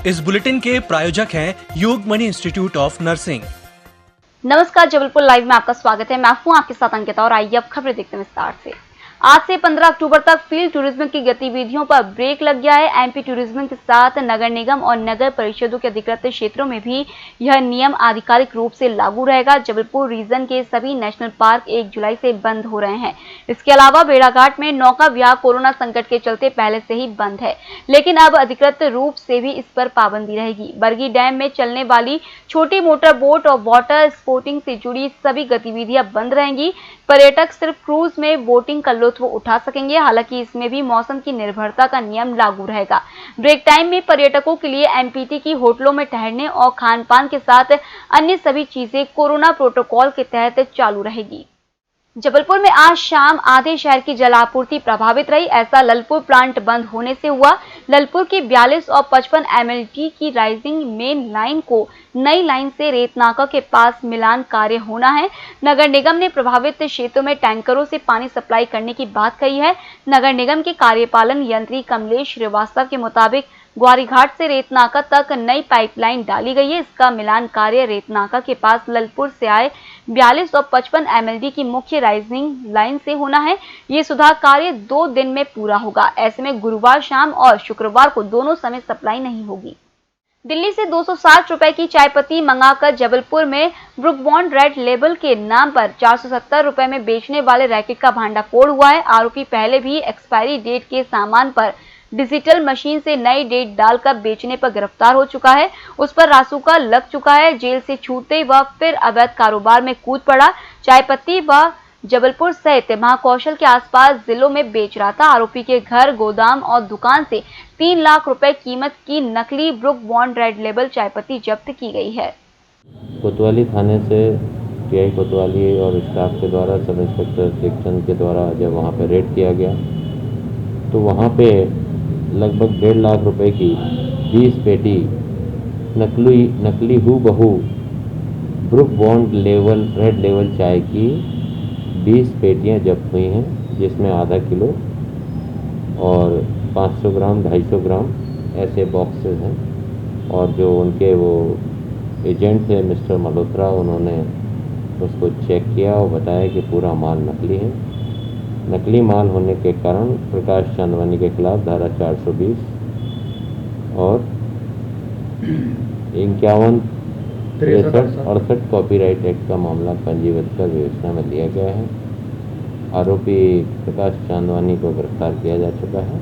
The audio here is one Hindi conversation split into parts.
इस बुलेटिन के प्रायोजक हैं योगमणि इंस्टीट्यूट ऑफ नर्सिंग। नमस्कार, जबलपुर लाइव में आपका स्वागत है। मैं हूं आपके साथ अंकिता और आइए अब खबरें देखते हैं विस्तार से। आज से 15 अक्टूबर तक फील्ड टूरिज्म की गतिविधियों पर ब्रेक लग गया है। एमपी टूरिज्म के साथ नगर निगम और नगर परिषदों के अधिकृत क्षेत्रों में भी यह नियम आधिकारिक रूप से लागू रहेगा। जबलपुर रीजन के सभी नेशनल पार्क 1 जुलाई से बंद हो रहे हैं। इसके अलावा भेड़ाघाट में नौका विहार कोरोना संकट के चलते पहले से ही बंद है, लेकिन अब अधिकृत रूप से भी इस पर पाबंदी रहेगी। बरगी डैम में चलने वाली छोटी मोटर बोट और वाटर स्पोर्टिंग से जुड़ी सभी गतिविधियां बंद रहेंगी। पर्यटक सिर्फ क्रूज में बोटिंग का लुत्फ उठा सकेंगे। हालांकि इसमें भी मौसम की निर्भरता का नियम लागू रहेगा। ब्रेक टाइम में पर्यटकों के लिए एमपीटी की होटलों में ठहरने और खान पान के साथ अन्य सभी चीजें कोरोना प्रोटोकॉल के तहत चालू रहेगी। जबलपुर में आज शाम आधे शहर की जल आपूर्ति प्रभावित रही। ऐसा ललपुर प्लांट बंद होने से हुआ। ललपुर की 42 और 55 एमएलडी की राइजिंग मेन लाइन को नई लाइन से रेतनाका के पास मिलान कार्य होना है। नगर निगम ने प्रभावित क्षेत्रों में टैंकरों से पानी सप्लाई करने की बात कही है। नगर निगम के कार्यपालन यंत्री कमलेश श्रीवास्तव के मुताबिक ग्वारीघाट से रेतनाका तक नई पाइपलाइन डाली गई है। इसका मिलान कार्य रेतनाका के पास ललपुर से आए 42 और 55 एमएलडी की मुख्य राइजिंग लाइन से होना है। ये सुधार कार्य 2 दिन में पूरा होगा। ऐसे में गुरुवार शाम और शुक्रवार को दोनों समय सप्लाई नहीं होगी। दिल्ली से 260 रुपए की चाय पत्ती मंगाकर जबलपुर में ब्रुक बॉन्ड रेड लेबल के नाम पर 470 रुपए में बेचने वाले रैकेट का भांडाफोड़ हुआ है। आरोपी पहले भी एक्सपायरी डेट के सामान पर डिजिटल मशीन से नई डेट डालकर बेचने पर गिरफ्तार हो चुका है। उस पर रासुका लग चुका है। जेल से छूटते ही वह फिर अवैध कारोबार में कूद पड़ा। चाय पत्ती वह जबलपुर सहित महाकौशल के आसपास जिलों में बेच रहा था। आरोपी के घर, गोदाम और दुकान से 3 लाख रुपए कीमत की नकली ब्रुक बॉन्ड रेड लेबल चाय पत्ती जब्त की गई है। कोतवाली थाने से टीआई कोतवाली और स्टाफ के द्वारा सब इंस्पेक्टर सेक्शन के द्वारा जब वहां पे रेड किया गया तो वहां पे लगभग 1.5 लाख रुपए की 20 पेटी नकली हूबहू book bond level red level चाय की 20 पेटियां जब्त हुई हैं, जिसमें आधा किलो और 500 ग्राम 250 ग्राम ऐसे बॉक्सेस हैं। और जो उनके वो एजेंट थे मिस्टर मल्होत्रा, उन्होंने उसको चेक किया और बताया कि पूरा माल नकली है। नकली माल होने के कारण प्रकाश चांदवानी के खिलाफ धारा 420 और 51, 63, 68 कॉपीराइट एक्ट का मामला पंजीबद्ध कर विवेचना में लिया गया है। आरोपी प्रकाश चांदवानी को गिरफ्तार किया जा चुका है।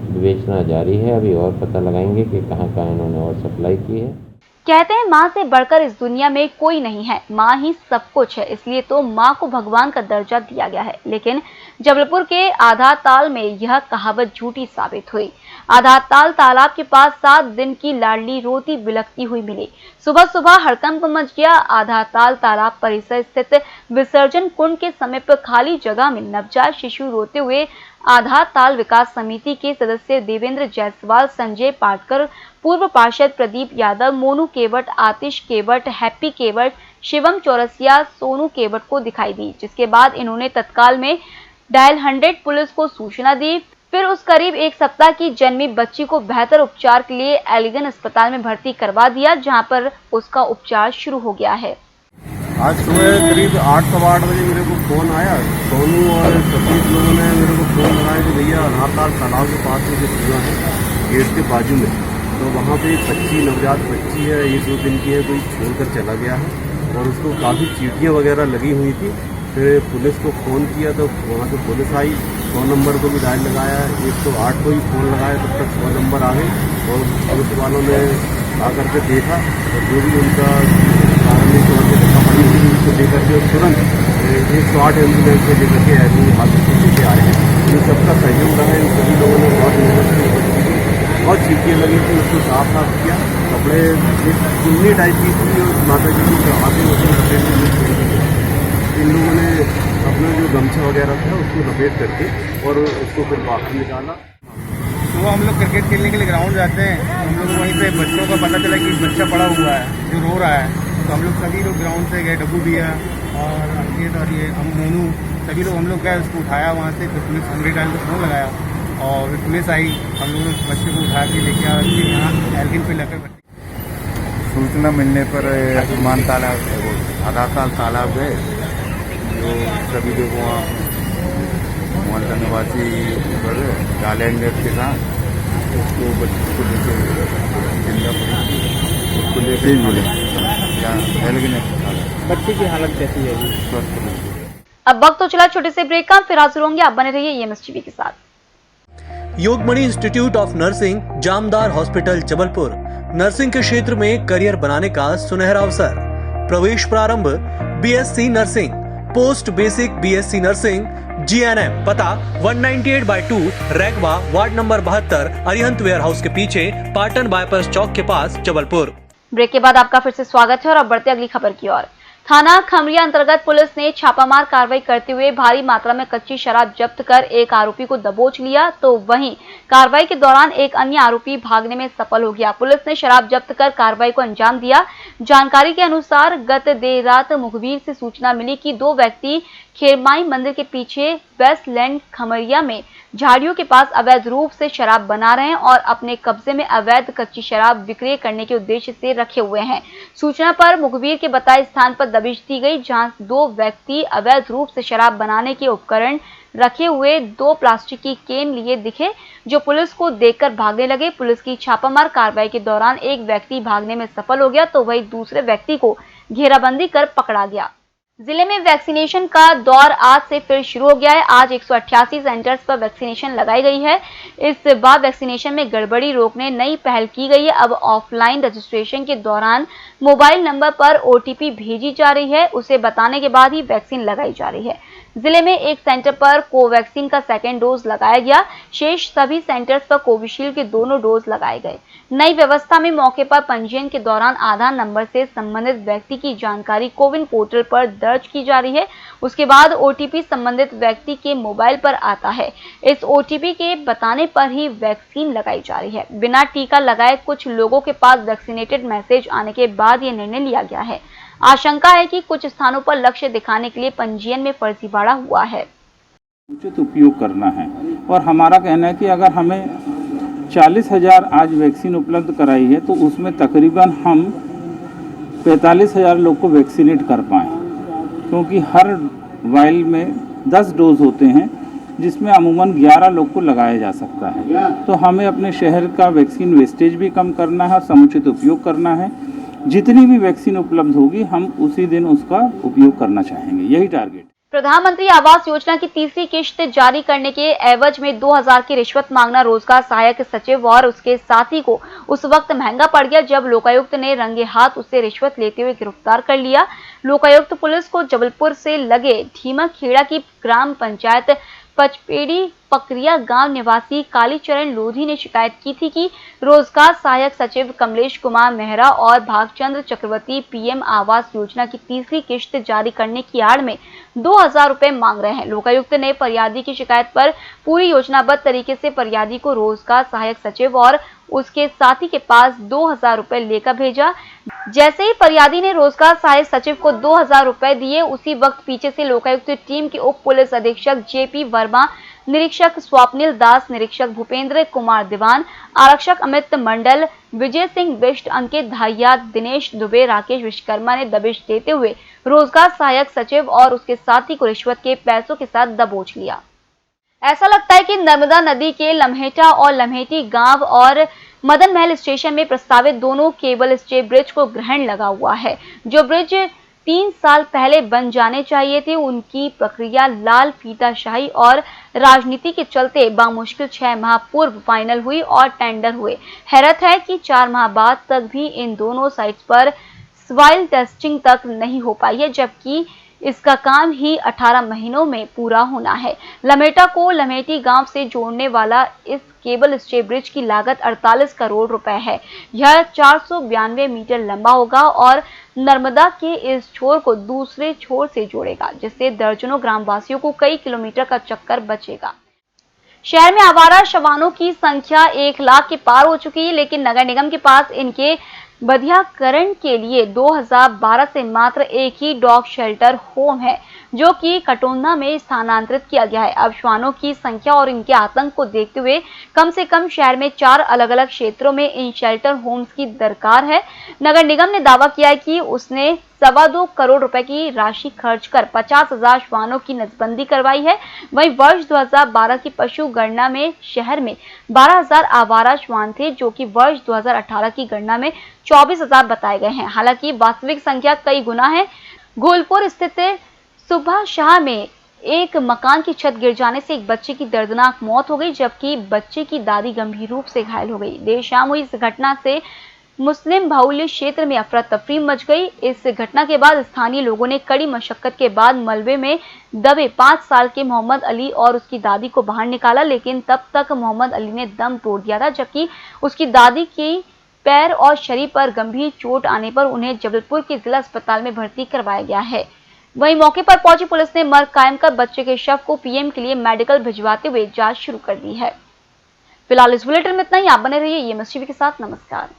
विवेचना जारी है। अभी और पता लगाएंगे कि कहाँ इन्होंने और सप्लाई की है। कहते हैं माँ से बढ़कर इस दुनिया में कोई नहीं है, माँ ही सब कुछ है। इसलिए तो माँ को भगवान का दर्जा दिया गया है। लेकिन जबलपुर के आधाताल में यह कहावत झूठी साबित हुई। आधाताल तालाब के पास 7 दिन की लाडली रोती बिलखती हुई मिली। सुबह सुबह हड़कंप मच गया। आधाताल तालाब परिसर स्थित विसर्जन कुंड के समीप खाली जगह में नवजात शिशु रोते हुए आधाताल विकास समिति के सदस्य देवेंद्र जायसवाल, संजय पाटकर, पूर्व पार्षद प्रदीप यादव, मोनू केवट, आतिश केवट, हैप्पी केवट, शिवम चौरसिया, सोनू केवट को दिखाई दी। जिसके बाद इन्होंने तत्काल में डायल 100 पुलिस को सूचना दी। फिर उस करीब 1 सप्ताह की जन्मी बच्ची को बेहतर उपचार के लिए एलिगन अस्पताल में भर्ती करवा दिया, जहां पर उसका उपचार शुरू हो गया है। आज सुबह करीब 8 सवा 8 बजे मेरे को फ़ोन आया। सोनू और सतीश लोगों ने मेरे को फ़ोन लगाया कि भैया अनाथाल तालाब के पास में जो कुआं है गेट के बाजू में, तो वहाँ पे एक बच्ची, नवजात बच्ची है, 1-2 दिन की है, कोई छोड़कर चला गया है और उसको काफ़ी चींटियाँ वगैरह लगी हुई थी। फिर पुलिस को फ़ोन किया तो वहाँ से पुलिस आई। 100 नंबर को भी डायल लगाया, 108 को भी फ़ोन लगाया, तब तक 100 नंबर आ गए और पुलिस वालों ने आकर के देखा और जो भी उनका प्रारंभिक तौर पर पकड़ी हुई उसको लेकर के तुरंत 108 एम्बुलेंस से लेकर के एडमिट हास्पिटल लेके आए हैं। इन सबका सहयोग रहा है। इन सभी लोगों ने बहुत मेहनत की। बच्ची को बहुत चीटियाँ लगी थी, उसको साफ किया। कपड़े एक चुन्नी टाइप की थी और माता जी को चढ़ाते उसको लपेट के इन लोगों ने अपना जो गमछा वगैरह था उसको लपेट करके और उसको फिर बाहर निकाला। तो हम लोग क्रिकेट खेलने के लिए ग्राउंड जाते हैं। हम लोग वहीं पे बच्चों का पता चला कि बच्चा पड़ा हुआ है जो रो रहा है। तो हम लोग सभी लोग ग्राउंड से गए, डब्बू भैया और अंकित और ये हम मोनू सभी लोग हम लोग गए, उसको उठाया वहाँ से। फिर पुलिस 100 डायल को फ़ोन लगाया और फिर पुलिस आई, हम लोगों ने बच्चे को उठा के लेके आ के यहाँ एल्गिन पे लेकर सूचना मिलने पर हनुमान तालाब है, वो आधा साल तालाब गए, जो सभी लोग वहाँ मोहल्ला निवासी टैलेंट के साथ उसको बच्चे को लेके जिंदा पड़ी, उसको लेके मिले एल्गिन बच्चे की हालत कैसी है? स्वस्थ नहीं। अब वक्त तो चला छोटे से ब्रेक का, फिर हाजिर होंगे। आप बने रहिए EMS TV के साथ। Yogmani institute of nursing, Jamdar hospital, Jabalpur. नर्सिंग के क्षेत्र में करियर बनाने का सुनहरा अवसर। प्रवेश प्रारंभ BSc nursing, post basic BSc nursing, GNM। पता 198/2 Raigwa, ward number 72, Arihant warehouse के पीछे, पाटन बाईपास चौक के पास, जबलपुर। ब्रेक के बाद आपका फिर से स्वागत है और अब बढ़ते अगली खबर की ओर। थाना खमरिया अंतर्गत पुलिस ने छापामार कार्रवाई करते हुए भारी मात्रा में कच्ची शराब जब्त कर एक आरोपी को दबोच लिया, तो वहीं कार्रवाई के दौरान एक अन्य आरोपी भागने में सफल हो गया। पुलिस ने शराब जब्त कर कार्रवाई को अंजाम दिया। जानकारी के अनुसार गत देर रात मुखबिर से सूचना मिली कि दो व्यक्ति खेरमाई मंदिर के पीछे वेस्टलैंड खमरिया में झाड़ियों के पास अवैध रूप से शराब बना रहे हैं और अपने कब्जे में अवैध कच्ची शराब विक्रय करने के उद्देश्य से रखे हुए हैं। सूचना पर मुखबिर के बताए स्थान पर दबिश दी गई, जहां दो व्यक्ति अवैध रूप से शराब बनाने के उपकरण रखे हुए 2 प्लास्टिक की केन लिए दिखे, जो पुलिस को देखकर भागने लगे। पुलिस की छापामार कार्रवाई के दौरान एक व्यक्ति भागने में सफल हो गया, तो वहीं दूसरे व्यक्ति को घेराबंदी कर पकड़ा गया। जिले में वैक्सीनेशन का दौर आज से फिर शुरू हो गया है। आज 188 सेंटर्स पर वैक्सीनेशन लगाई गई है। इस बार वैक्सीनेशन में गड़बड़ी रोकने नई पहल की गई है। अब ऑफलाइन रजिस्ट्रेशन के दौरान मोबाइल नंबर पर OTP भेजी जा रही है, उसे बताने के बाद ही वैक्सीन लगाई जा रही है। जिले में एक सेंटर पर कोवैक्सीन का 2nd डोज लगाया गया, शेष सभी सेंटर्स पर कोविशील्ड के दोनों डोज लगाए गए। नई व्यवस्था में मौके पर पंजीयन के दौरान आधार नंबर से संबंधित व्यक्ति की जानकारी कोविन पोर्टल पर दर्ज की जा रही है। उसके बाद OTP संबंधित व्यक्ति के मोबाइल पर आता है। इस OTP के बताने पर ही वैक्सीन लगाई जा रही है। बिना टीका लगाए कुछ लोगों के पास वैक्सीनेटेड मैसेज आने के बाद यह निर्णय लिया गया है। आशंका है कि कुछ स्थानों पर लक्ष्य दिखाने के लिए पंजीयन में फर्जीवाड़ा हुआ है। उचित उपयोग करना है और हमारा कहना है कि अगर हमें 40,000 आज वैक्सीन उपलब्ध कराई है तो उसमें तकरीबन हम 45,000 लोग को वैक्सीनेट कर पाएँ, क्योंकि हर वाइल में 10 डोज होते हैं, जिसमें अमूमन 11 लोग को लगाया जा सकता है। तो हमें अपने शहर का वैक्सीन वेस्टेज भी कम करना है और समुचित उपयोग करना है। जितनी भी वैक्सीन उपलब्ध होगी हम उसी दिन उसका उपयोग करना चाहेंगे, यही टारगेट। प्रधानमंत्री आवास योजना की तीसरी किश्त जारी करने के एवज में 2000 की रिश्वत मांगना रोजगार सहायक सचिव और उसके साथी को उस वक्त महंगा पड़ गया जब लोकायुक्त ने रंगे हाथ उसे रिश्वत लेते हुए गिरफ्तार कर लिया। लोकायुक्त पुलिस को जबलपुर से लगे ढीमा खेड़ा की ग्राम पंचायत पचपेड़ी पकरिया गांव निवासी कालीचरण लोधी ने शिकायत की थी कि रोजगार सहायक सचिव कमलेश कुमार मेहरा और भागचंद्र चक्रवर्ती PM आवास योजना की तीसरी किश्त जारी करने की आड़ में 2000 रुपए मांग रहे हैं। लोकायुक्त ने फरियादी की शिकायत पर पूरी योजनाबद्ध तरीके से फरियादी को रोजगार सहायक सचिव और उसके साथी के पास 2000 रुपए लेकर भेजा। जैसे ही फरियादी ने रोजगार सहायक सचिव को 2000 रुपए दिए, उसी वक्त पीछे से लोकायुक्त टीम के उप पुलिस अधीक्षक JP वर्मा, निरीक्षक स्वप्निल दास, निरीक्षक भूपेंद्र कुमार दीवान, आरक्षक अमित मंडल, विजय सिंह बिष्ट, अंकित धारिया, दिनेश दुबे, राकेश विश्वकर्मा ने दबिश देते हुए रोजगार सहायक सचिव और उसके साथी को रिश्वत के पैसों के साथ दबोच लिया। ऐसा लगता है कि नर्मदा नदी के लम्हेटा और लम्हेटी गांव और मदन महल स्टेशन में प्रस्तावित दोनों केबल स्टे ब्रिज को ग्रहण लगा हुआ है। जो ब्रिज 3 साल पहले बन जाने चाहिए थे, उनकी प्रक्रिया लाल फीताशाही और राजनीति के चलते बामुश्किल 6 माह पूर्व फाइनल हुई और टेंडर हुए। हैरत है कि 4 माह बाद तक भी इन दोनों साइट्स पर सॉइल टेस्टिंग तक नहीं हो पाई है, जबकि इसका काम ही 18 महीनों में पूरा होना है। लमेटा को लमेटी गांव से जोड़ने वाला इस केबल स्टे ब्रिज की लागत 48 करोड़ रुपए है। यह 492 मीटर लंबा होगा और नर्मदा के इस छोर को दूसरे छोर से जोड़ेगा, जिससे दर्जनों ग्रामवासियों को कई किलोमीटर का चक्कर बचेगा। शहर में आवारा शवानों की संख्या 1 लाख के पार हो चुकी है, लेकिन नगर निगम के पास इनके बधियाकरण के लिए 2012 से मात्र एक ही डॉग शेल्टर होम है, जो कि कटोंदा में स्थानांतरित किया गया है। अब श्वानों की संख्या और इनके आतंक को देखते हुए कम से कम शहर में 4 अलग-अलग क्षेत्रों में इन शेल्टर होम्स की दरकार है। नगर निगम ने दावा किया है कि उसने 2.25 करोड़ रुपए की राशि खर्च कर 50,000 श्वानों की नसबंदी करवाई है। वहीं वर्ष 2012 की पशु गणना में शहर में 12,000 आवारा श्वान थे, जो कि वर्ष 2018 की गणना में 24,000 बताए गए हैं। हालांकि वास्तविक संख्या कई गुना है। गोलपुर स्थित सुबह शाह में एक मकान की छत गिर जाने से एक बच्चे की दर्दनाक मौत हो गई, जबकि बच्चे की दादी गंभीर रूप से घायल हो गई। देर शाम हुई इस घटना से मुस्लिम बाहुल्य क्षेत्र में अफरा तफरी मच गई। इस घटना के बाद स्थानीय लोगों ने कड़ी मशक्कत के बाद मलबे में दबे 5 साल के मोहम्मद अली और उसकी दादी को बाहर निकाला, लेकिन तब तक मोहम्मद अली ने दम तोड़ दिया था, जबकि उसकी दादी की पैर और शरीर पर गंभीर चोट आने पर उन्हें जबलपुर के जिला अस्पताल में भर्ती करवाया गया है। वहीं मौके पर पहुंची पुलिस ने मर्ग कायम कर बच्चे के शव को पीएम के लिए मेडिकल भिजवाते हुए जांच शुरू कर दी है। फिलहाल इस बुलेटिन में इतना ही। आप बने रहिए ईएमएस टीवी के साथ। नमस्कार।